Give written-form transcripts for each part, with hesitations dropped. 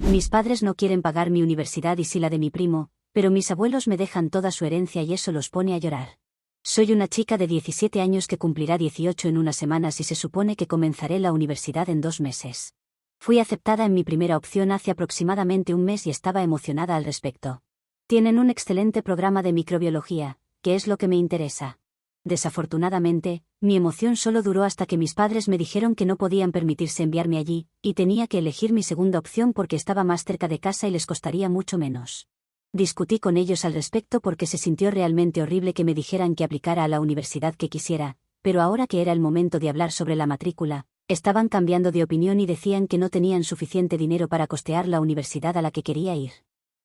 Mis padres no quieren pagar mi universidad y sí la de mi primo, pero mis abuelos me dejan toda su herencia y eso los pone a llorar. Soy una chica de 17 años que cumplirá 18 en unas semanas y se supone que comenzaré la universidad en 2 meses. Fui aceptada en mi primera opción hace aproximadamente un mes y estaba emocionada al respecto. Tienen un excelente programa de microbiología, que es lo que me interesa. Desafortunadamente, mi emoción solo duró hasta que mis padres me dijeron que no podían permitirse enviarme allí, y tenía que elegir mi segunda opción porque estaba más cerca de casa y les costaría mucho menos. Discutí con ellos al respecto porque se sintió realmente horrible que me dijeran que aplicara a la universidad que quisiera, pero ahora que era el momento de hablar sobre la matrícula, estaban cambiando de opinión y decían que no tenían suficiente dinero para costear la universidad a la que quería ir.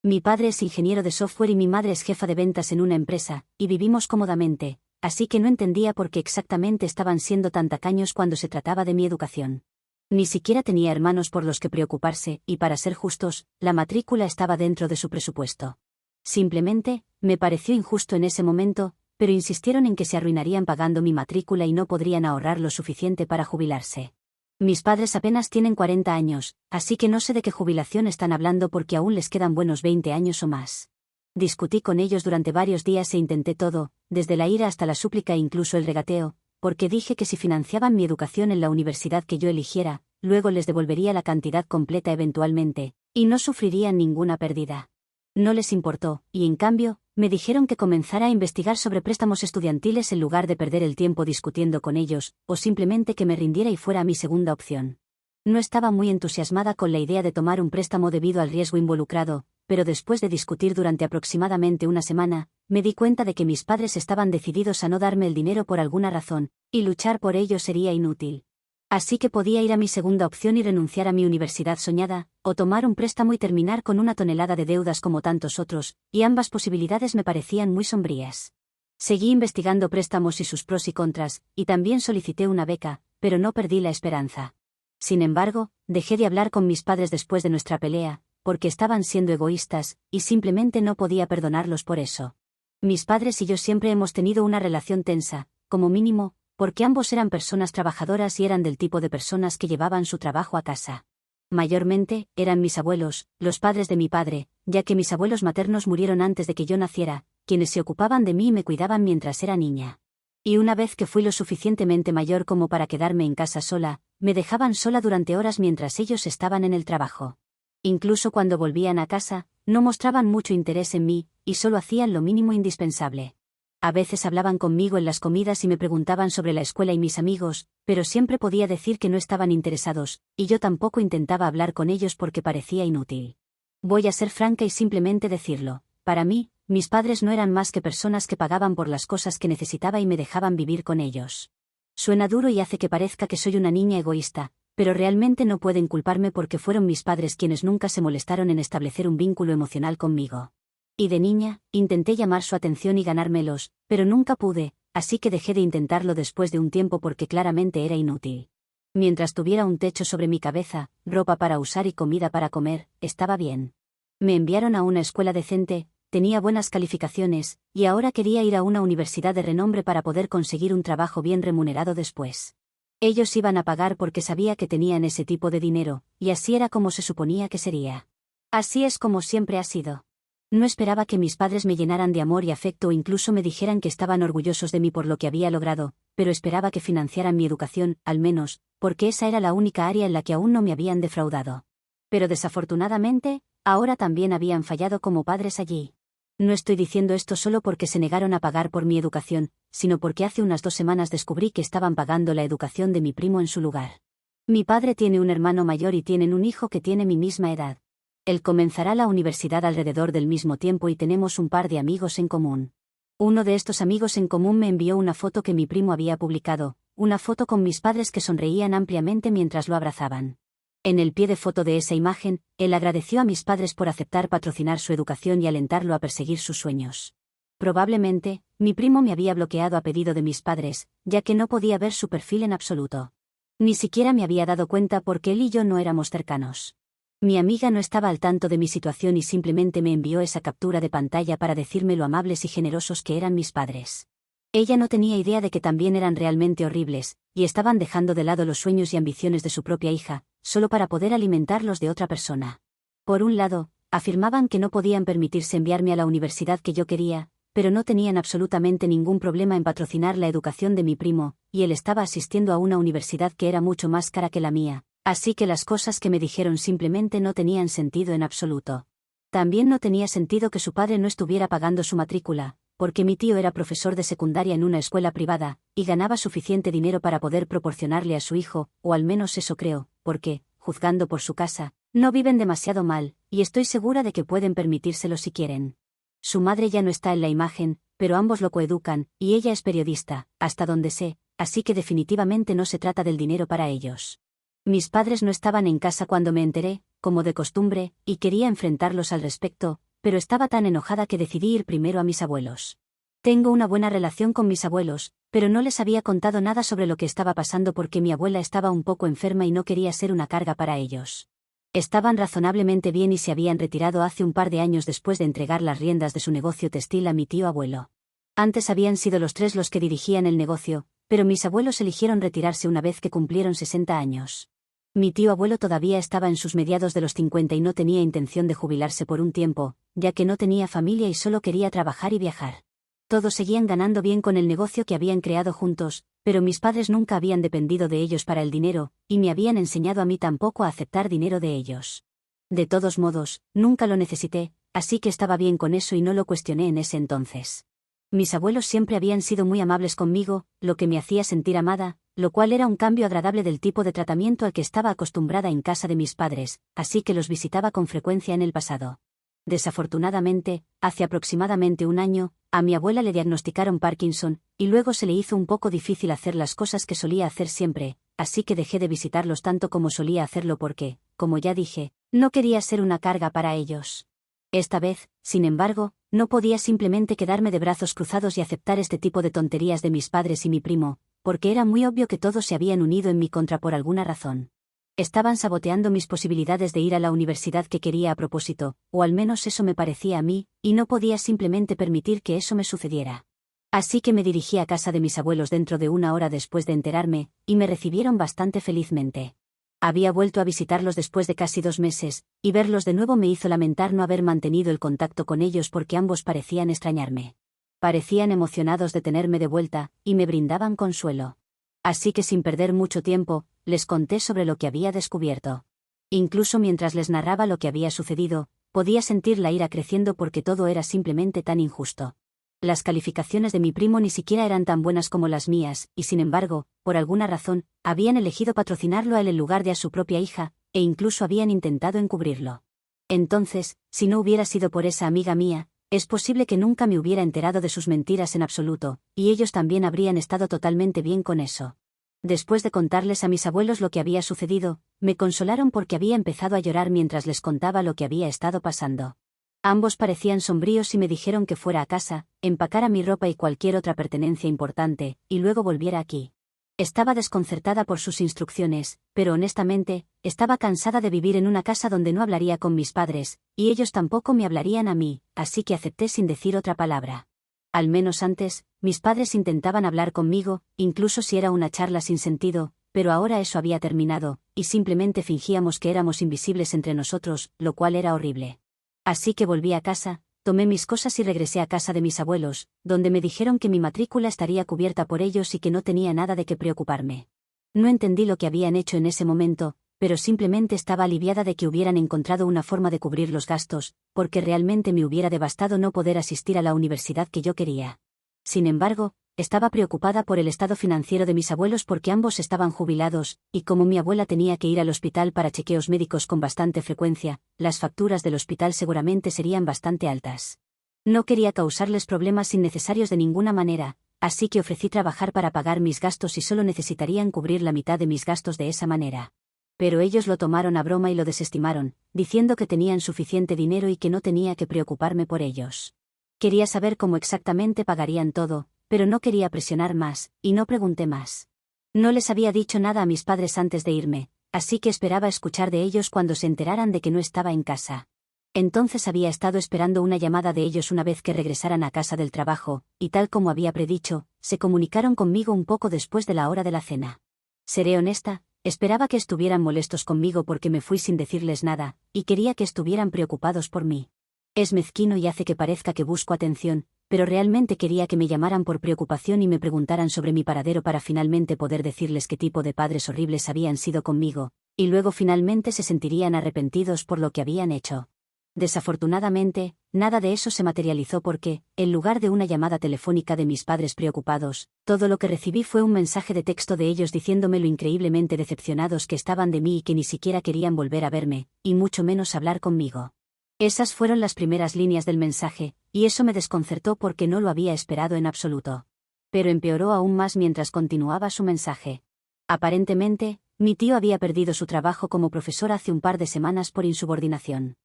Mi padre es ingeniero de software y mi madre es jefa de ventas en una empresa, y vivimos cómodamente, así que no entendía por qué exactamente estaban siendo tan tacaños cuando se trataba de mi educación. Ni siquiera tenía hermanos por los que preocuparse, y para ser justos, la matrícula estaba dentro de su presupuesto. Simplemente, me pareció injusto en ese momento, pero insistieron en que se arruinarían pagando mi matrícula y no podrían ahorrar lo suficiente para jubilarse. Mis padres apenas tienen 40 años, así que no sé de qué jubilación están hablando porque aún les quedan buenos 20 años o más. Discutí con ellos durante varios días e intenté todo, desde la ira hasta la súplica e incluso el regateo, porque dije que si financiaban mi educación en la universidad que yo eligiera, luego les devolvería la cantidad completa eventualmente, y no sufrirían ninguna pérdida. No les importó, y en cambio, me dijeron que comenzara a investigar sobre préstamos estudiantiles en lugar de perder el tiempo discutiendo con ellos, o simplemente que me rindiera y fuera mi segunda opción. No estaba muy entusiasmada con la idea de tomar un préstamo debido al riesgo involucrado, pero después de discutir durante aproximadamente una semana, me di cuenta de que mis padres estaban decididos a no darme el dinero por alguna razón, y luchar por ello sería inútil. Así que podía ir a mi segunda opción y renunciar a mi universidad soñada, o tomar un préstamo y terminar con una tonelada de deudas como tantos otros, y ambas posibilidades me parecían muy sombrías. Seguí investigando préstamos y sus pros y contras, y también solicité una beca, pero no perdí la esperanza. Sin embargo, dejé de hablar con mis padres después de nuestra pelea, porque estaban siendo egoístas, y simplemente no podía perdonarlos por eso. Mis padres y yo siempre hemos tenido una relación tensa, como mínimo, porque ambos eran personas trabajadoras y eran del tipo de personas que llevaban su trabajo a casa. Mayormente, eran mis abuelos, los padres de mi padre, ya que mis abuelos maternos murieron antes de que yo naciera, quienes se ocupaban de mí y me cuidaban mientras era niña. Y una vez que fui lo suficientemente mayor como para quedarme en casa sola, me dejaban sola durante horas mientras ellos estaban en el trabajo. Incluso cuando volvían a casa, no mostraban mucho interés en mí, y solo hacían lo mínimo indispensable. A veces hablaban conmigo en las comidas y me preguntaban sobre la escuela y mis amigos, pero siempre podía decir que no estaban interesados, y yo tampoco intentaba hablar con ellos porque parecía inútil. Voy a ser franca y simplemente decirlo, para mí, mis padres no eran más que personas que pagaban por las cosas que necesitaba y me dejaban vivir con ellos. Suena duro y hace que parezca que soy una niña egoísta, pero realmente no pueden culparme porque fueron mis padres quienes nunca se molestaron en establecer un vínculo emocional conmigo. Y de niña, intenté llamar su atención y ganármelos, pero nunca pude, así que dejé de intentarlo después de un tiempo porque claramente era inútil. Mientras tuviera un techo sobre mi cabeza, ropa para usar y comida para comer, estaba bien. Me enviaron a una escuela decente, tenía buenas calificaciones, y ahora quería ir a una universidad de renombre para poder conseguir un trabajo bien remunerado después. Ellos iban a pagar porque sabía que tenían ese tipo de dinero, y así era como se suponía que sería. Así es como siempre ha sido. No esperaba que mis padres me llenaran de amor y afecto o incluso me dijeran que estaban orgullosos de mí por lo que había logrado, pero esperaba que financiaran mi educación, al menos, porque esa era la única área en la que aún no me habían defraudado. Pero desafortunadamente, ahora también habían fallado como padres allí. No estoy diciendo esto solo porque se negaron a pagar por mi educación, sino porque hace unas 2 semanas descubrí que estaban pagando la educación de mi primo en su lugar. Mi padre tiene un hermano mayor y tienen un hijo que tiene mi misma edad. Él comenzará la universidad alrededor del mismo tiempo y tenemos un par de amigos en común. Uno de estos amigos en común me envió una foto que mi primo había publicado, una foto con mis padres que sonreían ampliamente mientras lo abrazaban. En el pie de foto de esa imagen, él agradeció a mis padres por aceptar patrocinar su educación y alentarlo a perseguir sus sueños. Probablemente, mi primo me había bloqueado a pedido de mis padres, ya que no podía ver su perfil en absoluto. Ni siquiera me había dado cuenta porque él y yo no éramos cercanos. Mi amiga no estaba al tanto de mi situación y simplemente me envió esa captura de pantalla para decirme lo amables y generosos que eran mis padres. Ella no tenía idea de que también eran realmente horribles, y estaban dejando de lado los sueños y ambiciones de su propia hija, solo para poder alimentar los de otra persona. Por un lado, afirmaban que no podían permitirse enviarme a la universidad que yo quería, pero no tenían absolutamente ningún problema en patrocinar la educación de mi primo, y él estaba asistiendo a una universidad que era mucho más cara que la mía, así que las cosas que me dijeron simplemente no tenían sentido en absoluto. También no tenía sentido que su padre no estuviera pagando su matrícula, porque mi tío era profesor de secundaria en una escuela privada, y ganaba suficiente dinero para poder proporcionarle a su hijo, o al menos eso creo, porque, juzgando por su casa, no viven demasiado mal, y estoy segura de que pueden permitírselo si quieren. Su madre ya no está en la imagen, pero ambos lo coeducan, y ella es periodista, hasta donde sé, así que definitivamente no se trata del dinero para ellos. Mis padres no estaban en casa cuando me enteré, como de costumbre, y quería enfrentarlos al respecto, pero estaba tan enojada que decidí ir primero a mis abuelos. Tengo una buena relación con mis abuelos, pero no les había contado nada sobre lo que estaba pasando porque mi abuela estaba un poco enferma y no quería ser una carga para ellos. Estaban razonablemente bien y se habían retirado hace un par de años después de entregar las riendas de su negocio textil a mi tío abuelo. Antes habían sido los tres los que dirigían el negocio, pero mis abuelos eligieron retirarse una vez que cumplieron 60 años. Mi tío abuelo todavía estaba en sus mediados de los 50 y no tenía intención de jubilarse por un tiempo, ya que no tenía familia y solo quería trabajar y viajar. Todos seguían ganando bien con el negocio que habían creado juntos, pero mis padres nunca habían dependido de ellos para el dinero, y me habían enseñado a mí tampoco a aceptar dinero de ellos. De todos modos, nunca lo necesité, así que estaba bien con eso y no lo cuestioné en ese entonces. Mis abuelos siempre habían sido muy amables conmigo, lo que me hacía sentir amada, lo cual era un cambio agradable del tipo de tratamiento al que estaba acostumbrada en casa de mis padres, así que los visitaba con frecuencia en el pasado. Desafortunadamente, hace aproximadamente un año, a mi abuela le diagnosticaron Parkinson, y luego se le hizo un poco difícil hacer las cosas que solía hacer siempre, así que dejé de visitarlos tanto como solía hacerlo porque, como ya dije, no quería ser una carga para ellos. Esta vez, sin embargo, no podía simplemente quedarme de brazos cruzados y aceptar este tipo de tonterías de mis padres y mi primo, porque era muy obvio que todos se habían unido en mi contra por alguna razón. Estaban saboteando mis posibilidades de ir a la universidad que quería a propósito, o al menos eso me parecía a mí, y no podía simplemente permitir que eso me sucediera. Así que me dirigí a casa de mis abuelos dentro de una hora después de enterarme, y me recibieron bastante felizmente. Había vuelto a visitarlos después de casi 2 meses, y verlos de nuevo me hizo lamentar no haber mantenido el contacto con ellos porque ambos parecían extrañarme. Parecían emocionados de tenerme de vuelta, y me brindaban consuelo. Así que sin perder mucho tiempo, les conté sobre lo que había descubierto. Incluso mientras les narraba lo que había sucedido, podía sentir la ira creciendo porque todo era simplemente tan injusto. Las calificaciones de mi primo ni siquiera eran tan buenas como las mías, y sin embargo, por alguna razón, habían elegido patrocinarlo a él en lugar de a su propia hija, e incluso habían intentado encubrirlo. Entonces, si no hubiera sido por esa amiga mía, es posible que nunca me hubiera enterado de sus mentiras en absoluto, y ellos también habrían estado totalmente bien con eso. Después de contarles a mis abuelos lo que había sucedido, me consolaron porque había empezado a llorar mientras les contaba lo que había estado pasando. Ambos parecían sombríos y me dijeron que fuera a casa, empacara mi ropa y cualquier otra pertenencia importante, y luego volviera aquí. Estaba desconcertada por sus instrucciones, pero honestamente, estaba cansada de vivir en una casa donde no hablaría con mis padres, y ellos tampoco me hablarían a mí, así que acepté sin decir otra palabra. Al menos antes, mis padres intentaban hablar conmigo, incluso si era una charla sin sentido, pero ahora eso había terminado, y simplemente fingíamos que éramos invisibles entre nosotros, lo cual era horrible. Así que volví a casa, tomé mis cosas y regresé a casa de mis abuelos, donde me dijeron que mi matrícula estaría cubierta por ellos y que no tenía nada de qué preocuparme. No entendí lo que habían hecho en ese momento, pero simplemente estaba aliviada de que hubieran encontrado una forma de cubrir los gastos, porque realmente me hubiera devastado no poder asistir a la universidad que yo quería. Sin embargo, estaba preocupada por el estado financiero de mis abuelos porque ambos estaban jubilados, y como mi abuela tenía que ir al hospital para chequeos médicos con bastante frecuencia, las facturas del hospital seguramente serían bastante altas. No quería causarles problemas innecesarios de ninguna manera, así que ofrecí trabajar para pagar mis gastos y solo necesitarían cubrir la mitad de mis gastos de esa manera. Pero ellos lo tomaron a broma y lo desestimaron, diciendo que tenían suficiente dinero y que no tenía que preocuparme por ellos. Quería saber cómo exactamente pagarían todo, pero no quería presionar más, y no pregunté más. No les había dicho nada a mis padres antes de irme, así que esperaba escuchar de ellos cuando se enteraran de que no estaba en casa. Entonces había estado esperando una llamada de ellos una vez que regresaran a casa del trabajo, y tal como había predicho, se comunicaron conmigo un poco después de la hora de la cena. Seré honesta, Esperaba que estuvieran molestos conmigo porque me fui sin decirles nada, y quería que estuvieran preocupados por mí. Es mezquino y hace que parezca que busco atención, pero realmente quería que me llamaran por preocupación y me preguntaran sobre mi paradero para finalmente poder decirles qué tipo de padres horribles habían sido conmigo, y luego finalmente se sentirían arrepentidos por lo que habían hecho. Desafortunadamente, nada de eso se materializó porque, en lugar de una llamada telefónica de mis padres preocupados, todo lo que recibí fue un mensaje de texto de ellos diciéndome lo increíblemente decepcionados que estaban de mí y que ni siquiera querían volver a verme, y mucho menos hablar conmigo. Esas fueron las primeras líneas del mensaje, y eso me desconcertó porque no lo había esperado en absoluto. Pero empeoró aún más mientras continuaba su mensaje. Aparentemente, mi tío había perdido su trabajo como profesor hace un par de semanas por insubordinación.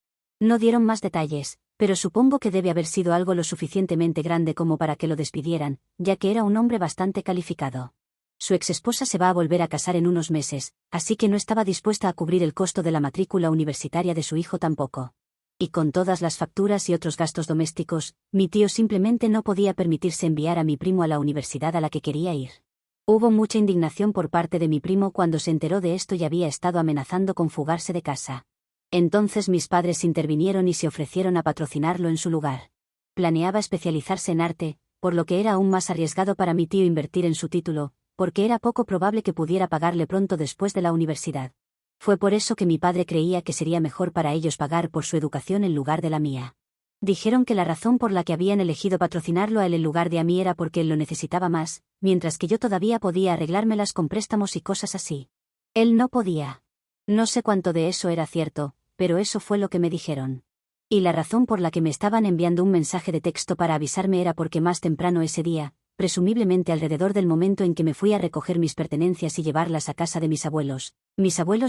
No dieron más detalles, pero supongo que debe haber sido algo lo suficientemente grande como para que lo despidieran, ya que era un hombre bastante calificado. Su exesposa se va a volver a casar en unos meses, así que no estaba dispuesta a cubrir el costo de la matrícula universitaria de su hijo tampoco. Y con todas las facturas y otros gastos domésticos, mi tío simplemente no podía permitirse enviar a mi primo a la universidad a la que quería ir. Hubo mucha indignación por parte de mi primo cuando se enteró de esto y había estado amenazando con fugarse de casa. Entonces mis padres intervinieron y se ofrecieron a patrocinarlo en su lugar. Planeaba especializarse en arte, por lo que era aún más arriesgado para mi tío invertir en su título, porque era poco probable que pudiera pagarle pronto después de la universidad. Fue por eso que mi padre creía que sería mejor para ellos pagar por su educación en lugar de la mía. Dijeron que la razón por la que habían elegido patrocinarlo a él en lugar de a mí era porque él lo necesitaba más, mientras que yo todavía podía arreglármelas con préstamos y cosas así. Él no podía. No sé cuánto de eso era cierto, pero eso fue lo que me dijeron. Y la razón por la que me estaban enviando un mensaje de texto para avisarme era porque más temprano ese día, presumiblemente alrededor del momento en que me fui a recoger mis pertenencias y llevarlas a casa de mis abuelos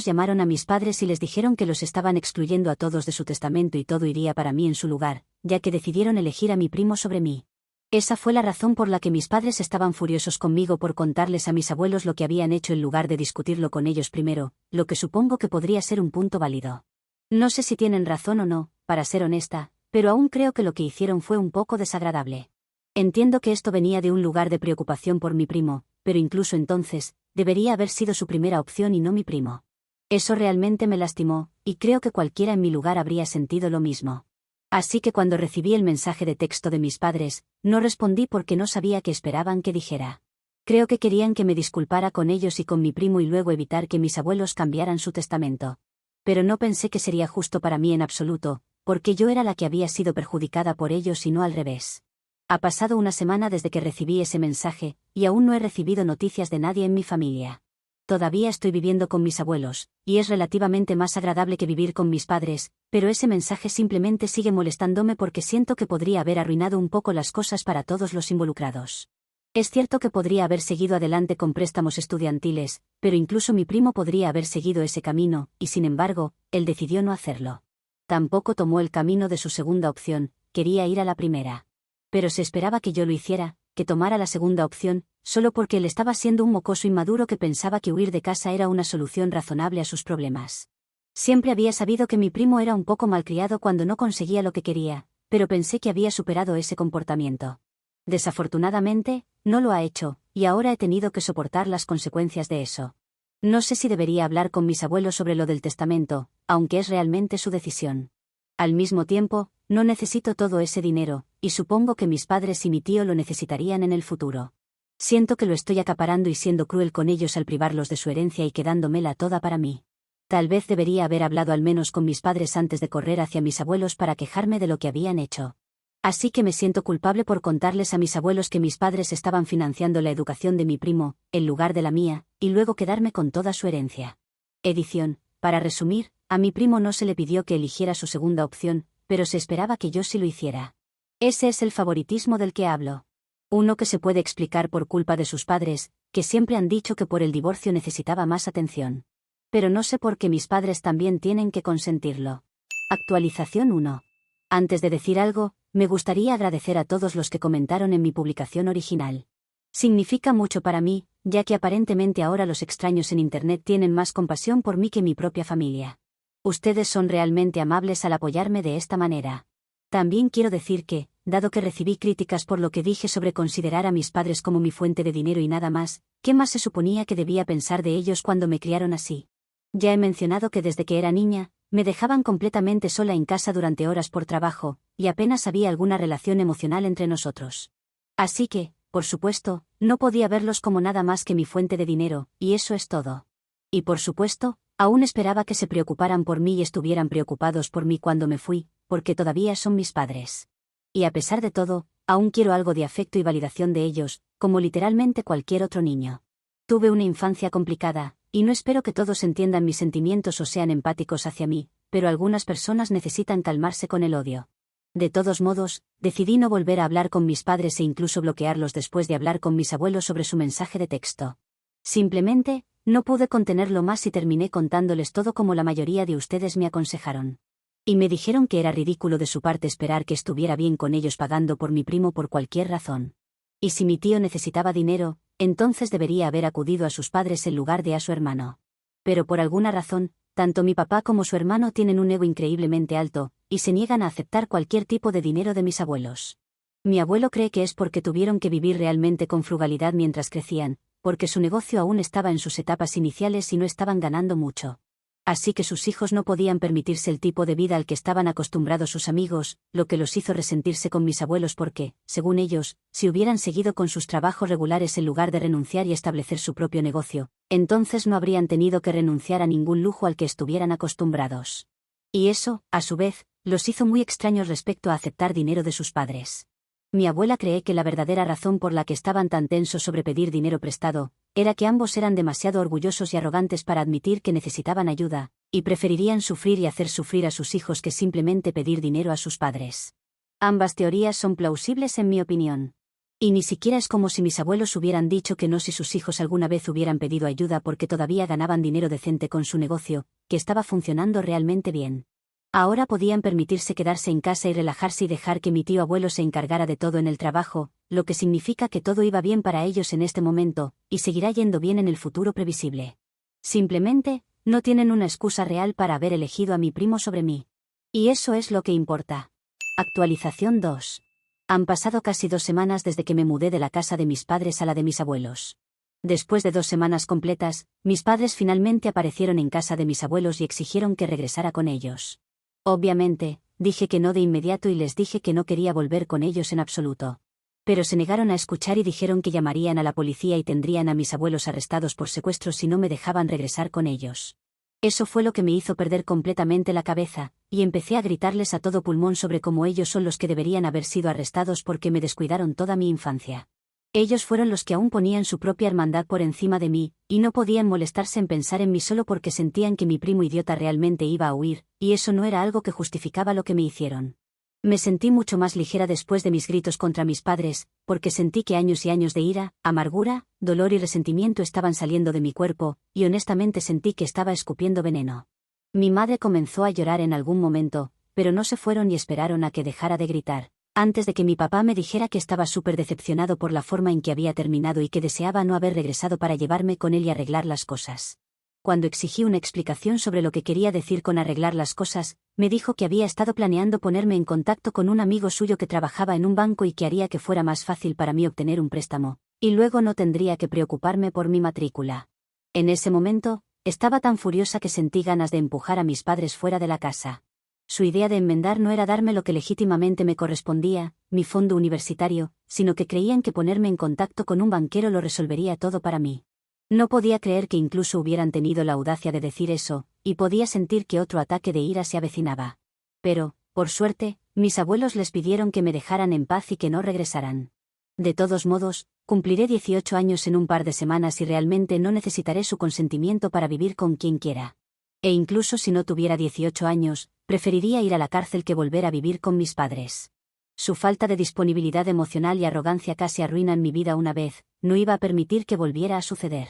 llamaron a mis padres y les dijeron que los estaban excluyendo a todos de su testamento y todo iría para mí en su lugar, ya que decidieron elegir a mi primo sobre mí. Esa fue la razón por la que mis padres estaban furiosos conmigo por contarles a mis abuelos lo que habían hecho en lugar de discutirlo con ellos primero, lo que supongo que podría ser un punto válido. No sé si tienen razón o no, para ser honesta, pero aún creo que lo que hicieron fue un poco desagradable. Entiendo que esto venía de un lugar de preocupación por mi primo, pero incluso entonces, debería haber sido su primera opción y no mi primo. Eso realmente me lastimó, y creo que cualquiera en mi lugar habría sentido lo mismo. Así que cuando recibí el mensaje de texto de mis padres, no respondí porque no sabía qué esperaban que dijera. Creo que querían que me disculpara con ellos y con mi primo y luego evitar que mis abuelos cambiaran su testamento. Pero no pensé que sería justo para mí en absoluto, porque yo era la que había sido perjudicada por ellos y no al revés. Ha pasado una semana desde que recibí ese mensaje, y aún no he recibido noticias de nadie en mi familia. Todavía estoy viviendo con mis abuelos, y es relativamente más agradable que vivir con mis padres, pero ese mensaje simplemente sigue molestándome porque siento que podría haber arruinado un poco las cosas para todos los involucrados. Es cierto que podría haber seguido adelante con préstamos estudiantiles, pero incluso mi primo podría haber seguido ese camino, y sin embargo, él decidió no hacerlo. Tampoco tomó el camino de su segunda opción, quería ir a la primera. Pero se esperaba que yo lo hiciera, que tomara la segunda opción, solo porque él estaba siendo un mocoso inmaduro que pensaba que huir de casa era una solución razonable a sus problemas. Siempre había sabido que mi primo era un poco malcriado cuando no conseguía lo que quería, pero pensé que había superado ese comportamiento. Desafortunadamente, no lo ha hecho, y ahora he tenido que soportar las consecuencias de eso. No sé si debería hablar con mis abuelos sobre lo del testamento, aunque es realmente su decisión. Al mismo tiempo, no necesito todo ese dinero, y supongo que mis padres y mi tío lo necesitarían en el futuro. Siento que lo estoy acaparando y siendo cruel con ellos al privarlos de su herencia y quedándomela toda para mí. Tal vez debería haber hablado al menos con mis padres antes de correr hacia mis abuelos para quejarme de lo que habían hecho. Así que me siento culpable por contarles a mis abuelos que mis padres estaban financiando la educación de mi primo, en lugar de la mía, y luego quedarme con toda su herencia. Edición. Para resumir, a mi primo no se le pidió que eligiera su segunda opción, pero se esperaba que yo sí lo hiciera. Ese es el favoritismo del que hablo. Uno que se puede explicar por culpa de sus padres, que siempre han dicho que por el divorcio necesitaba más atención. Pero no sé por qué mis padres también tienen que consentirlo. Actualización 1. Antes de decir algo, me gustaría agradecer a todos los que comentaron en mi publicación original. Significa mucho para mí, ya que aparentemente ahora los extraños en Internet tienen más compasión por mí que mi propia familia. Ustedes son realmente amables al apoyarme de esta manera. También quiero decir que, dado que recibí críticas por lo que dije sobre considerar a mis padres como mi fuente de dinero y nada más, ¿qué más se suponía que debía pensar de ellos cuando me criaron así? Ya he mencionado que desde que era niña, me dejaban completamente sola en casa durante horas por trabajo, y apenas había alguna relación emocional entre nosotros. Así que, por supuesto, no podía verlos como nada más que mi fuente de dinero, y eso es todo. Y por supuesto, aún esperaba que se preocuparan por mí y estuvieran preocupados por mí cuando me fui, porque todavía son mis padres. Y a pesar de todo, aún quiero algo de afecto y validación de ellos, como literalmente cualquier otro niño. Tuve una infancia complicada, y no espero que todos entiendan mis sentimientos o sean empáticos hacia mí, pero algunas personas necesitan calmarse con el odio. De todos modos, decidí no volver a hablar con mis padres e incluso bloquearlos después de hablar con mis abuelos sobre su mensaje de texto. Simplemente, no pude contenerlo más y terminé contándoles todo como la mayoría de ustedes me aconsejaron. Y me dijeron que era ridículo de su parte esperar que estuviera bien con ellos pagando por mi primo por cualquier razón. Y si mi tío necesitaba dinero, entonces debería haber acudido a sus padres en lugar de a su hermano. Pero por alguna razón, tanto mi papá como su hermano tienen un ego increíblemente alto, y se niegan a aceptar cualquier tipo de dinero de mis abuelos. Mi abuelo cree que es porque tuvieron que vivir realmente con frugalidad mientras crecían, porque su negocio aún estaba en sus etapas iniciales y no estaban ganando mucho. Así que sus hijos no podían permitirse el tipo de vida al que estaban acostumbrados sus amigos, lo que los hizo resentirse con mis abuelos porque, según ellos, si hubieran seguido con sus trabajos regulares en lugar de renunciar y establecer su propio negocio, entonces no habrían tenido que renunciar a ningún lujo al que estuvieran acostumbrados. Y eso, a su vez, los hizo muy extraños respecto a aceptar dinero de sus padres. Mi abuela cree que la verdadera razón por la que estaban tan tensos sobre pedir dinero prestado, era que ambos eran demasiado orgullosos y arrogantes para admitir que necesitaban ayuda, y preferirían sufrir y hacer sufrir a sus hijos que simplemente pedir dinero a sus padres. Ambas teorías son plausibles en mi opinión. Y ni siquiera es como si mis abuelos hubieran dicho que no si sus hijos alguna vez hubieran pedido ayuda porque todavía ganaban dinero decente con su negocio, que estaba funcionando realmente bien. Ahora podían permitirse quedarse en casa y relajarse y dejar que mi tío abuelo se encargara de todo en el trabajo, lo que significa que todo iba bien para ellos en este momento, y seguirá yendo bien en el futuro previsible. Simplemente, no tienen una excusa real para haber elegido a mi primo sobre mí. Y eso es lo que importa. Actualización 2. Han pasado casi 2 semanas desde que me mudé de la casa de mis padres a la de mis abuelos. Después de 2 semanas completas, mis padres finalmente aparecieron en casa de mis abuelos y exigieron que regresara con ellos. Obviamente, dije que no de inmediato y les dije que no quería volver con ellos en absoluto. Pero se negaron a escuchar y dijeron que llamarían a la policía y tendrían a mis abuelos arrestados por secuestro si no me dejaban regresar con ellos. Eso fue lo que me hizo perder completamente la cabeza, y empecé a gritarles a todo pulmón sobre cómo ellos son los que deberían haber sido arrestados porque me descuidaron toda mi infancia. Ellos fueron los que aún ponían su propia hermandad por encima de mí, y no podían molestarse en pensar en mí solo porque sentían que mi primo idiota realmente iba a huir, y eso no era algo que justificaba lo que me hicieron. Me sentí mucho más ligera después de mis gritos contra mis padres, porque sentí que años y años de ira, amargura, dolor y resentimiento estaban saliendo de mi cuerpo, y honestamente sentí que estaba escupiendo veneno. Mi madre comenzó a llorar en algún momento, pero no se fueron y esperaron a que dejara de gritar, antes de que mi papá me dijera que estaba súper decepcionado por la forma en que había terminado y que deseaba no haber regresado para llevarme con él y arreglar las cosas. Cuando exigí una explicación sobre lo que quería decir con arreglar las cosas, me dijo que había estado planeando ponerme en contacto con un amigo suyo que trabajaba en un banco y que haría que fuera más fácil para mí obtener un préstamo, y luego no tendría que preocuparme por mi matrícula. En ese momento, estaba tan furiosa que sentí ganas de empujar a mis padres fuera de la casa. Su idea de enmendar no era darme lo que legítimamente me correspondía, mi fondo universitario, sino que creían que ponerme en contacto con un banquero lo resolvería todo para mí. No podía creer que incluso hubieran tenido la audacia de decir eso, y podía sentir que otro ataque de ira se avecinaba. Pero, por suerte, mis abuelos les pidieron que me dejaran en paz y que no regresaran. De todos modos, cumpliré 18 años en un par de semanas y realmente no necesitaré su consentimiento para vivir con quien quiera. E incluso si no tuviera 18 años, preferiría ir a la cárcel que volver a vivir con mis padres. Su falta de disponibilidad emocional y arrogancia casi arruinan mi vida una vez, no iba a permitir que volviera a suceder.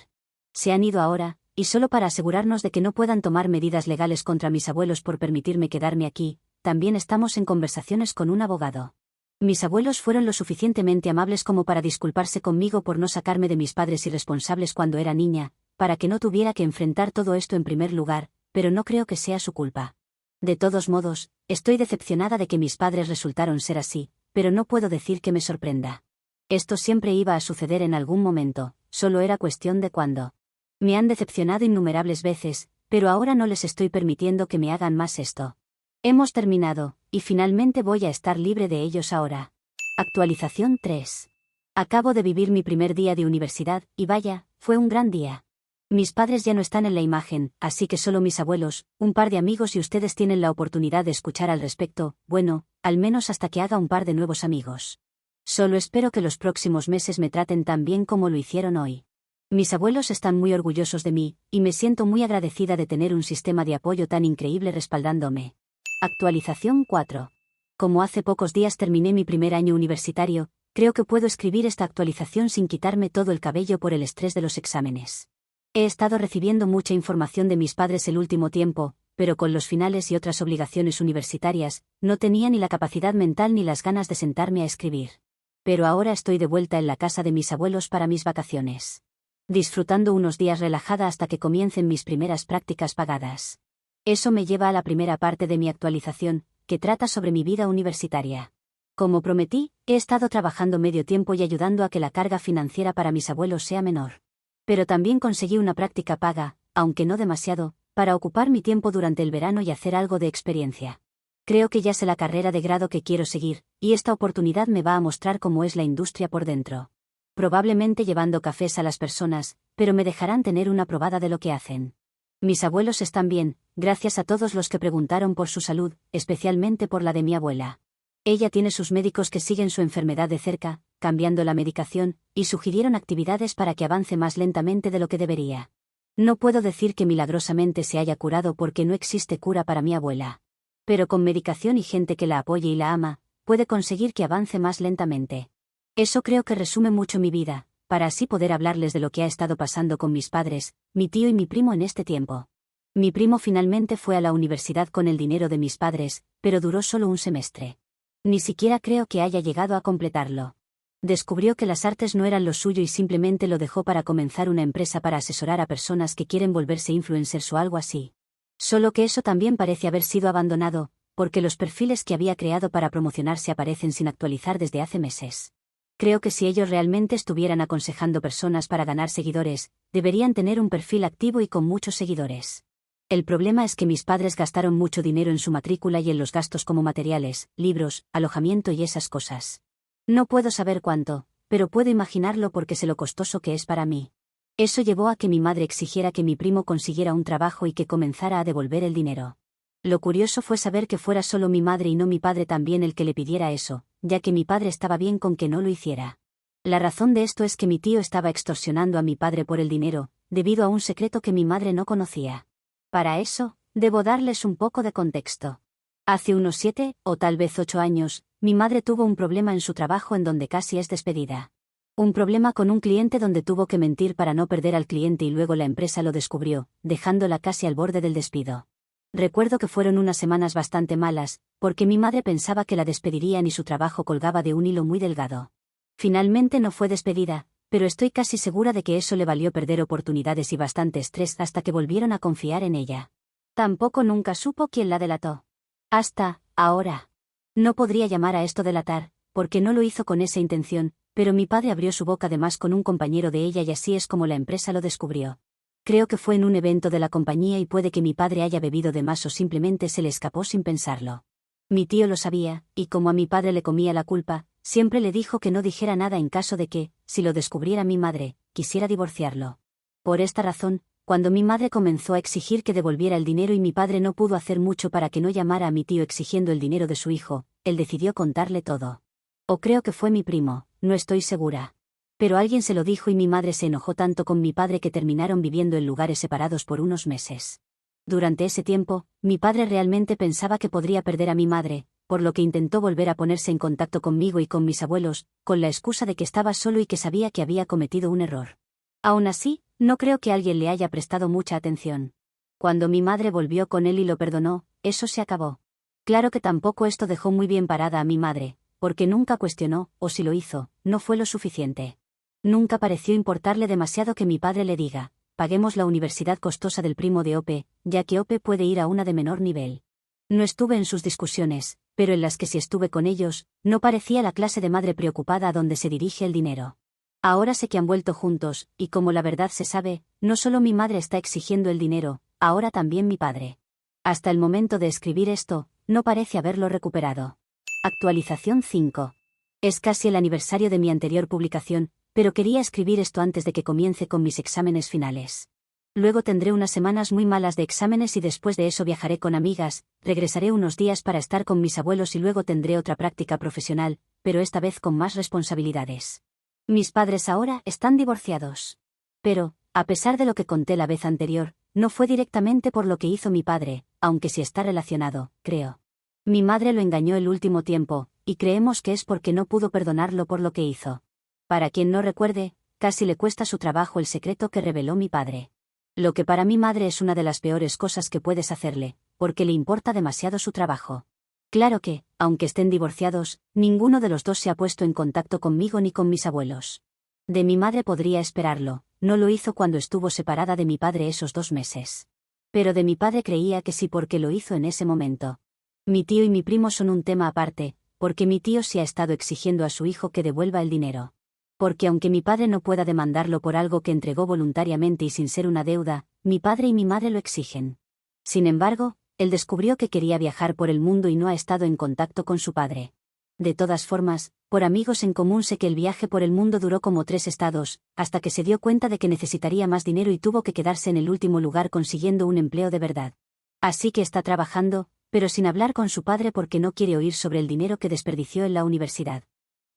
Se han ido ahora, y solo para asegurarnos de que no puedan tomar medidas legales contra mis abuelos por permitirme quedarme aquí, también estamos en conversaciones con un abogado. Mis abuelos fueron lo suficientemente amables como para disculparse conmigo por no sacarme de mis padres irresponsables cuando era niña, para que no tuviera que enfrentar todo esto en primer lugar, pero no creo que sea su culpa. De todos modos, estoy decepcionada de que mis padres resultaron ser así, pero no puedo decir que me sorprenda. Esto siempre iba a suceder en algún momento, solo era cuestión de cuándo. Me han decepcionado innumerables veces, pero ahora no les estoy permitiendo que me hagan más esto. Hemos terminado, y finalmente voy a estar libre de ellos ahora. Actualización 3. Acabo de vivir mi primer día de universidad, y vaya, fue un gran día. Mis padres ya no están en la imagen, así que solo mis abuelos, un par de amigos y ustedes tienen la oportunidad de escuchar al respecto, bueno, al menos hasta que haga un par de nuevos amigos. Solo espero que los próximos meses me traten tan bien como lo hicieron hoy. Mis abuelos están muy orgullosos de mí, y me siento muy agradecida de tener un sistema de apoyo tan increíble respaldándome. Actualización 4. Como hace pocos días terminé mi primer año universitario, creo que puedo escribir esta actualización sin quitarme todo el cabello por el estrés de los exámenes. He estado recibiendo mucha información de mis padres el último tiempo, pero con los finales y otras obligaciones universitarias, no tenía ni la capacidad mental ni las ganas de sentarme a escribir. Pero ahora estoy de vuelta en la casa de mis abuelos para mis vacaciones. Disfrutando unos días relajada hasta que comiencen mis primeras prácticas pagadas. Eso me lleva a la primera parte de mi actualización, que trata sobre mi vida universitaria. Como prometí, he estado trabajando medio tiempo y ayudando a que la carga financiera para mis abuelos sea menor. Pero también conseguí una práctica paga, aunque no demasiado, para ocupar mi tiempo durante el verano y hacer algo de experiencia. Creo que ya sé la carrera de grado que quiero seguir, y esta oportunidad me va a mostrar cómo es la industria por dentro. Probablemente llevando cafés a las personas, pero me dejarán tener una probada de lo que hacen. Mis abuelos están bien, gracias a todos los que preguntaron por su salud, especialmente por la de mi abuela. Ella tiene sus médicos que siguen su enfermedad de cerca, cambiando la medicación, y sugirieron actividades para que avance más lentamente de lo que debería. No puedo decir que milagrosamente se haya curado porque no existe cura para mi abuela. Pero con medicación y gente que la apoye y la ama, puede conseguir que avance más lentamente. Eso creo que resume mucho mi vida, para así poder hablarles de lo que ha estado pasando con mis padres, mi tío y mi primo en este tiempo. Mi primo finalmente fue a la universidad con el dinero de mis padres, pero duró solo un semestre. Ni siquiera creo que haya llegado a completarlo. Descubrió que las artes no eran lo suyo y simplemente lo dejó para comenzar una empresa para asesorar a personas que quieren volverse influencers o algo así. Solo que eso también parece haber sido abandonado, porque los perfiles que había creado para promocionarse aparecen sin actualizar desde hace meses. Creo que si ellos realmente estuvieran aconsejando personas para ganar seguidores, deberían tener un perfil activo y con muchos seguidores. El problema es que mis padres gastaron mucho dinero en su matrícula y en los gastos como materiales, libros, alojamiento y esas cosas. No puedo saber cuánto, pero puedo imaginarlo porque sé lo costoso que es para mí. Eso llevó a que mi madre exigiera que mi primo consiguiera un trabajo y que comenzara a devolver el dinero. Lo curioso fue saber que fuera solo mi madre y no mi padre también el que le pidiera eso, ya que mi padre estaba bien con que no lo hiciera. La razón de esto es que mi tío estaba extorsionando a mi padre por el dinero, debido a un secreto que mi madre no conocía. Para eso, debo darles un poco de contexto. Hace unos 7, o tal vez 8 años, mi madre tuvo un problema en su trabajo en donde casi es despedida. Un problema con un cliente donde tuvo que mentir para no perder al cliente y luego la empresa lo descubrió, dejándola casi al borde del despido. Recuerdo que fueron unas semanas bastante malas, porque mi madre pensaba que la despedirían y su trabajo colgaba de un hilo muy delgado. Finalmente no fue despedida, pero estoy casi segura de que eso le valió perder oportunidades y bastante estrés hasta que volvieron a confiar en ella. Tampoco nunca supo quién la delató. Hasta ahora. No podría llamar a esto delatar, porque no lo hizo con esa intención, pero mi padre abrió su boca de más con un compañero de ella y así es como la empresa lo descubrió. Creo que fue en un evento de la compañía y puede que mi padre haya bebido de más o simplemente se le escapó sin pensarlo. Mi tío lo sabía, y como a mi padre le comía la culpa, siempre le dijo que no dijera nada en caso de que, si lo descubriera mi madre, quisiera divorciarlo. Por esta razón, cuando mi madre comenzó a exigir que devolviera el dinero y mi padre no pudo hacer mucho para que no llamara a mi tío exigiendo el dinero de su hijo, él decidió contarle todo. O creo que fue mi primo, no estoy segura. Pero alguien se lo dijo y mi madre se enojó tanto con mi padre que terminaron viviendo en lugares separados por unos meses. Durante ese tiempo, mi padre realmente pensaba que podría perder a mi madre, por lo que intentó volver a ponerse en contacto conmigo y con mis abuelos, con la excusa de que estaba solo y que sabía que había cometido un error. Aún así, no creo que alguien le haya prestado mucha atención. Cuando mi madre volvió con él y lo perdonó, eso se acabó. Claro que tampoco esto dejó muy bien parada a mi madre, porque nunca cuestionó, o si lo hizo, no fue lo suficiente. Nunca pareció importarle demasiado que mi padre le diga, paguemos la universidad costosa del primo de Ope, ya que Ope puede ir a una de menor nivel. No estuve en sus discusiones, pero en las que sí estuve con ellos, no parecía la clase de madre preocupada a donde se dirige el dinero. Ahora sé que han vuelto juntos, y como la verdad se sabe, no solo mi madre está exigiendo el dinero, ahora también mi padre. Hasta el momento de escribir esto, no parece haberlo recuperado. Actualización 5. Es casi el aniversario de mi anterior publicación, pero quería escribir esto antes de que comience con mis exámenes finales. Luego tendré unas semanas muy malas de exámenes y después de eso viajaré con amigas, regresaré unos días para estar con mis abuelos y luego tendré otra práctica profesional, pero esta vez con más responsabilidades. Mis padres ahora están divorciados. Pero, a pesar de lo que conté la vez anterior, no fue directamente por lo que hizo mi padre, aunque sí está relacionado, creo. Mi madre lo engañó el último tiempo, y creemos que es porque no pudo perdonarlo por lo que hizo. Para quien no recuerde, casi le cuesta su trabajo el secreto que reveló mi padre. Lo que para mi madre es una de las peores cosas que puedes hacerle, porque le importa demasiado su trabajo. Claro que, aunque estén divorciados, ninguno de los dos se ha puesto en contacto conmigo ni con mis abuelos. De mi madre podría esperarlo, no lo hizo cuando estuvo separada de mi padre esos 2 meses. Pero de mi padre creía que sí porque lo hizo en ese momento. Mi tío y mi primo son un tema aparte, porque mi tío sí ha estado exigiendo a su hijo que devuelva el dinero. Porque aunque mi padre no pueda demandarlo por algo que entregó voluntariamente y sin ser una deuda, mi padre y mi madre lo exigen. Sin embargo, él descubrió que quería viajar por el mundo y no ha estado en contacto con su padre. De todas formas, por amigos en común sé que el viaje por el mundo duró como 3 estados, hasta que se dio cuenta de que necesitaría más dinero y tuvo que quedarse en el último lugar consiguiendo un empleo de verdad. Así que está trabajando, pero sin hablar con su padre porque no quiere oír sobre el dinero que desperdició en la universidad.